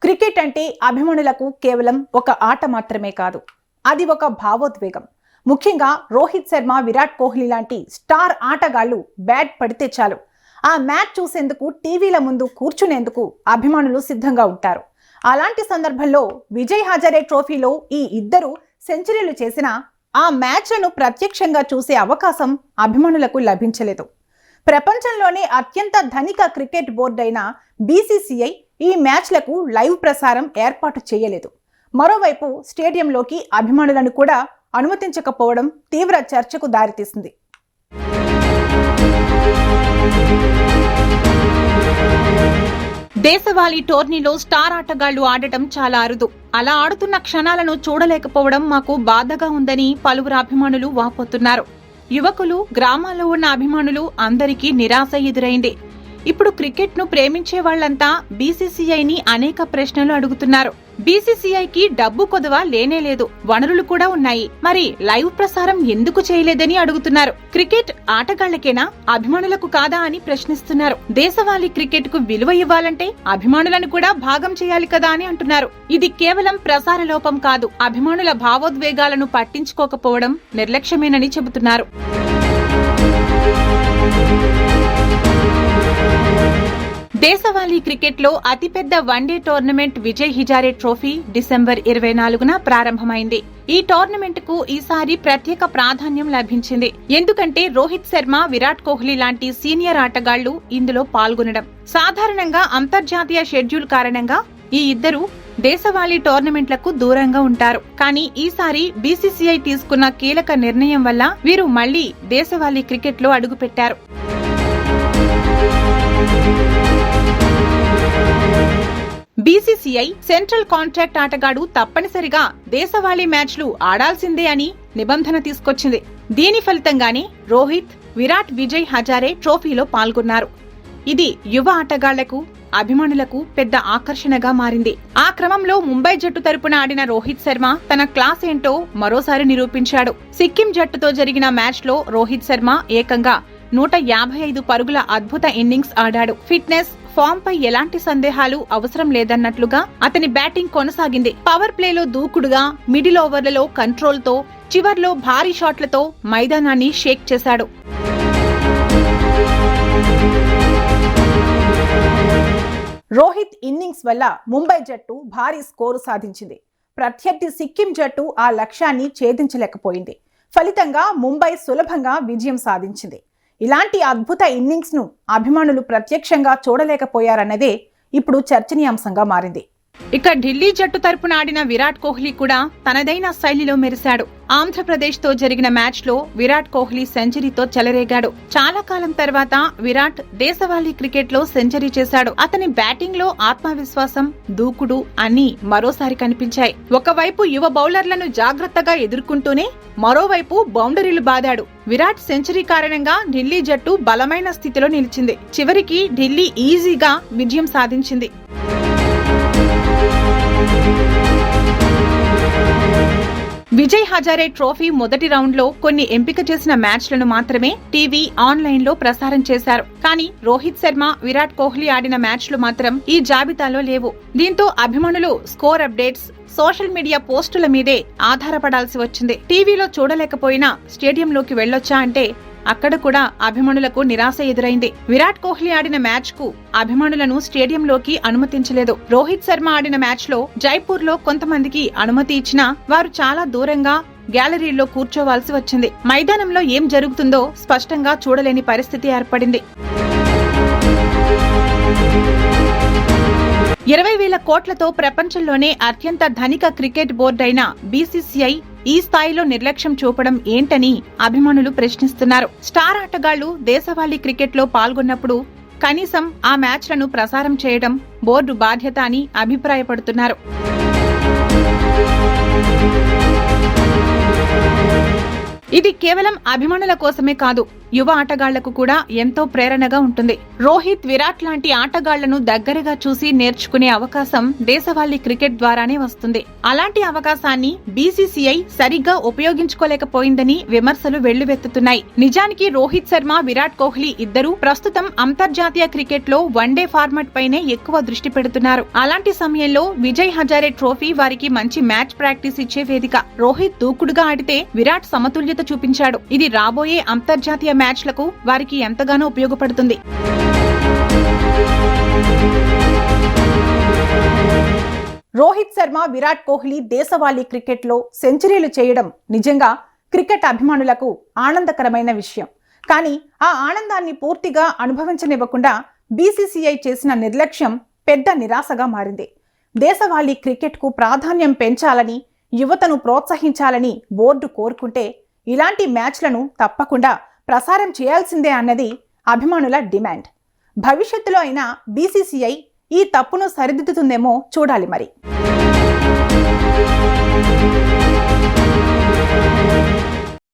Cricket అంటే అభిమానులకు కేవలం ఒక ఆట మాత్రమే కాదు, అది ఒక భావోద్వేగం. ముఖ్యంగా రోహిత్ శర్మ, విరాట్ కోహ్లీ లాంటి స్టార్ ఆటగాళ్లు బ్యాట్ పడితే చాలు ఆ మ్యాచ్ చూసేందుకు టీవీల ముందు కూర్చునేందుకు అభిమానులు సిద్ధంగా ఉంటారు. అలాంటి సందర్భంలో విజయ్ హజారే ట్రోఫీలో ఈ ఇద్దరు సెంచరీలు చేసిన ఆ మ్యాచ్లను ప్రత్యక్షంగా చూసే అవకాశం అభిమానులకు లభించలేదు. ప్రపంచంలోనే అత్యంత ధనిక క్రికెట్ బోర్డు అయిన బీసీసీఐ ఈ మ్యాచ్లకు లైవ్ ప్రసారం ఏర్పాటు చేయలేదు. మరోవైపు స్టేడియంలోకి అభిమానులను కూడా అనుమతించకపోవడం తీవ్ర చర్చకు దారితీసింది. దేశవాళీ టోర్నీలో స్టార్ ఆటగాళ్లు ఆడటం చాలా అరుదు. అలా ఆడుతున్న క్షణాలను చూడలేకపోవడం మాకు బాధగా ఉందని పలువురు అభిమానులు వాపోతున్నారు. యువకులు, గ్రామాల్లో ఉన్న అభిమానులు అందరికీ నిరాశ ఎదురైంది. ఇప్పుడు క్రికెట్ ను ప్రేమించే వాళ్లంతా బీసీసీఐని అనేక ప్రశ్నలు అడుగుతున్నారు. బీసీసీఐకి డబ్బు కొదవ లేనేలేదు, వనరులు కూడా ఉన్నాయి, మరి లైవ్ ప్రసారం ఎందుకు చేయలేదని అడుగుతున్నారు. క్రికెట్ ఆటగాళ్లకేనా, అభిమానులకు కాదా అని ప్రశ్నిస్తున్నారు. దేశవాళీ క్రికెట్ కు విలువ ఇవ్వాలంటే అభిమానులను కూడా భాగం చేయాలి కదా అని అంటున్నారు. ఇది కేవలం ప్రసార లోపం కాదు, అభిమానుల భావోద్వేగాలను పట్టించుకోకపోవడం నిర్లక్ష్యమేనని చెబుతున్నారు. దేశవాళీ క్రికెట్ లో అతిపెద్ద one day tournament Vijay Hazare trophy December 24న ప్రారంభమైంది. ఈ టోర్నమెంట్ కు ఈసారి ప్రత్యేక ప్రాధాన్యం లభించింది. ఎందుకంటే రోహిత్ శర్మ, విరాట్ కోహ్లీ లాంటి సీనియర్ ఆటగాళ్లు ఇందులో పాల్గొనడం. సాధారణంగా అంతర్జాతీయ షెడ్యూల్ కారణంగా ఈ ఇద్దరు దేశవాళీ టోర్నమెంట్లకు దూరంగా ఉంటారు. కానీ ఈసారి బీసీసీఐ తీసుకున్న కీలక నిర్ణయం వల్ల వీరు మళ్లీ దేశవాళీ క్రికెట్ లో అడుగుపెట్టారు. బీసీసీఐ సెంట్రల్ కాంట్రాక్ట్ ఆటగాడు తప్పనిసరిగా దేశవాళీ మ్యాచ్లు ఆడాల్సిందే అని నిబంధన తీసుకొచ్చింది. దీని ఫలితంగానే రోహిత్, విరాట్ విజయ్ హజారే ట్రోఫీలో పాల్గొన్నారు. ఇది యువ ఆటగాళ్లకు, అభిమానులకు పెద్ద ఆకర్షణగా మారింది. ఆ క్రమంలో ముంబై జట్టు తరపున ఆడిన రోహిత్ శర్మ తన క్లాస్ ఏంటో మరోసారి నిరూపించాడు. సిక్కిం జట్టుతో జరిగిన మ్యాచ్ లో రోహిత్ శర్మ ఏకంగా 155 పరుగుల అద్భుత ఇన్నింగ్స్ ఆడాడు. ఫిట్నెస్, ఫామ్ పై ఎలాంటి సందేహాలు అవసరం లేదన్నట్లుగా అతని బ్యాటింగ్ కొనసాగింది. పవర్ ప్లేలో దూకుడుగా, మిడిల్ ఓవర్లలో కంట్రోల్ తో, చివర్లో భారీ షాట్లతో మైదానాన్ని షేక్ చేశాడు. రోహిత్ ఇన్నింగ్స్ వల్ల ముంబై జట్టు భారీ స్కోరు సాధించింది. ప్రత్యర్థి సిక్కిం జట్టు ఆ లక్ష్యాన్ని ఛేదించలేకపోయింది. ఫలితంగా ముంబై సులభంగా విజయం సాధించింది. ఇలాంటి అద్భుత ఇన్నింగ్స్ ను అభిమానులు ప్రత్యక్షంగా చూడలేకపోయారన్నదే ఇప్పుడు చర్చనీయాంశంగా మారింది. ఇక ఢిల్లీ జట్టు తరపున ఆడిన విరాట్ కోహ్లీ కూడా తనదైన శైలిలో మెరిశాడు. ఆంధ్రప్రదేశ్ తో జరిగిన మ్యాచ్ లో విరాట్ కోహ్లీ సెంచరీతో చెలరేగాడు. చాలా కాలం తర్వాత విరాట్ దేశవాళీ క్రికెట్ లో సెంచరీ చేశాడు. అతని బ్యాటింగ్ లో ఆత్మవిశ్వాసం, దూకుడు అన్నీ మరోసారి కనిపించాయి. ఒకవైపు యువ బౌలర్లను జాగ్రత్తగా ఎదుర్కొంటూనే మరోవైపు బౌండరీలు బాదాడు. విరాట్ సెంచరీ కారణంగా ఢిల్లీ జట్టు బలమైన స్థితిలో నిలిచింది. చివరికి ఢిల్లీ ఈజీగా విజయం సాధించింది. విజయ్ హజారే ట్రోఫీ మొదటి రౌండ్ లో కొన్ని ఎంపిక చేసిన మ్యాచ్లను మాత్రమే టీవీ, ఆన్లైన్ లో ప్రసారం చేశారు. కానీ రోహిత్ శర్మ, విరాట్ కోహ్లీ ఆడిన మ్యాచ్లు మాత్రం ఈ జాబితాలో లేవు. దీంతో అభిమానులు స్కోర్ అప్డేట్స్, సోషల్ మీడియా పోస్టుల మీదే ఆధారపడాల్సి వచ్చింది. టీవీలో చూడలేకపోయినా స్టేడియంలోకి వెళ్లొచ్చా అంటే అక్కడ కూడా అభిమానులకు నిరాశ ఎదురైంది. విరాట్ కోహ్లీ ఆడిన మ్యాచ్ కు అభిమానులను స్టేడియంలోకి అనుమతించలేదు. రోహిత్ శర్మ ఆడిన మ్యాచ్ లో జైపూర్ లో కొంతమందికి అనుమతి ఇచ్చినా వారు చాలా దూరంగా గ్యాలరీలో కూర్చోవాల్సి వచ్చింది. మైదానంలో ఏం జరుగుతుందో స్పష్టంగా చూడలేని పరిస్థితి ఏర్పడింది. 20,000 కోట్లతో ప్రపంచంలోనే అత్యంత ధనిక క్రికెట్ బోర్డు అయిన బీసీసీఐ ఈ స్థాయిలో నిర్లక్ష్యం చూపడం ఏంటని అభిమానులు ప్రశ్నిస్తున్నారు. స్టార్ ఆటగాళ్లు దేశవాళీ క్రికెట్ లో పాల్గొన్నప్పుడు కనీసం ఆ మ్యాచ్లను ప్రసారం చేయడం బోర్డు బాధ్యత అని అభిప్రాయపడుతున్నారు. ఇది కేవలం అభిమానుల కోసమే కాదు, యువ ఆటగాళ్లకు కూడా ఎంతో ప్రేరణగా ఉంటుంది. రోహిత్, విరాట్ లాంటి ఆటగాళ్లను దగ్గరగా చూసి నేర్చుకునే అవకాశం దేశవాళీ క్రికెట్ ద్వారానే వస్తుంది. అలాంటి అవకాశాన్ని బీసీసీఐ సరిగ్గా ఉపయోగించుకోలేకపోయిందని విమర్శలు వెల్లువెత్తుతున్నాయి. నిజానికి రోహిత్ శర్మ, విరాట్ కోహ్లీ ఇద్దరూ ప్రస్తుతం అంతర్జాతీయ క్రికెట్ లో వన్డే ఫార్మాట్ పైనే ఎక్కువ దృష్టి పెడుతున్నారు. అలాంటి సమయంలో విజయ్ హజారే ట్రోఫీ వారికి మంచి మ్యాచ్ ప్రాక్టీస్ ఇచ్చే వేదిక. రోహిత్ దూకుడుగా ఆడితే విరాట్ సమతుల్యత చూపించాడు. ఇది రాబోయే అంతర్జాతీయ మ్యాచ్లకు వారికి ఎంతగానో ఉపయోగపడుతుంది. రోహిత్ శర్మ, విరాట్ కోహ్లీ దేశవాళీ క్రికెట్లో సెంచరీలు చేయడం నిజంగా క్రికెట్ అభిమానులకు ఆనందకరమైన విషయం. కానీ ఆ ఆనందాన్ని పూర్తిగా అనుభవించనివ్వకుండా బీసీసీఐ చేసిన నిర్లక్ష్యం పెద్ద నిరాశగా మారింది. దేశవాళీ క్రికెట్కు ప్రాధాన్యం పెంచాలని, యువతను ప్రోత్సహించాలని బోర్డు కోరుకుంటే ఇలాంటి మ్యాచ్లను తప్పకుండా ప్రసారం చేయాల్సిందే అన్నది అభిమానుల డిమాండ్. భవిష్యత్తులో అయినా బీసీసీఐ ఈ తప్పును సరిదిద్దుతుందేమో చూడాలి మరి.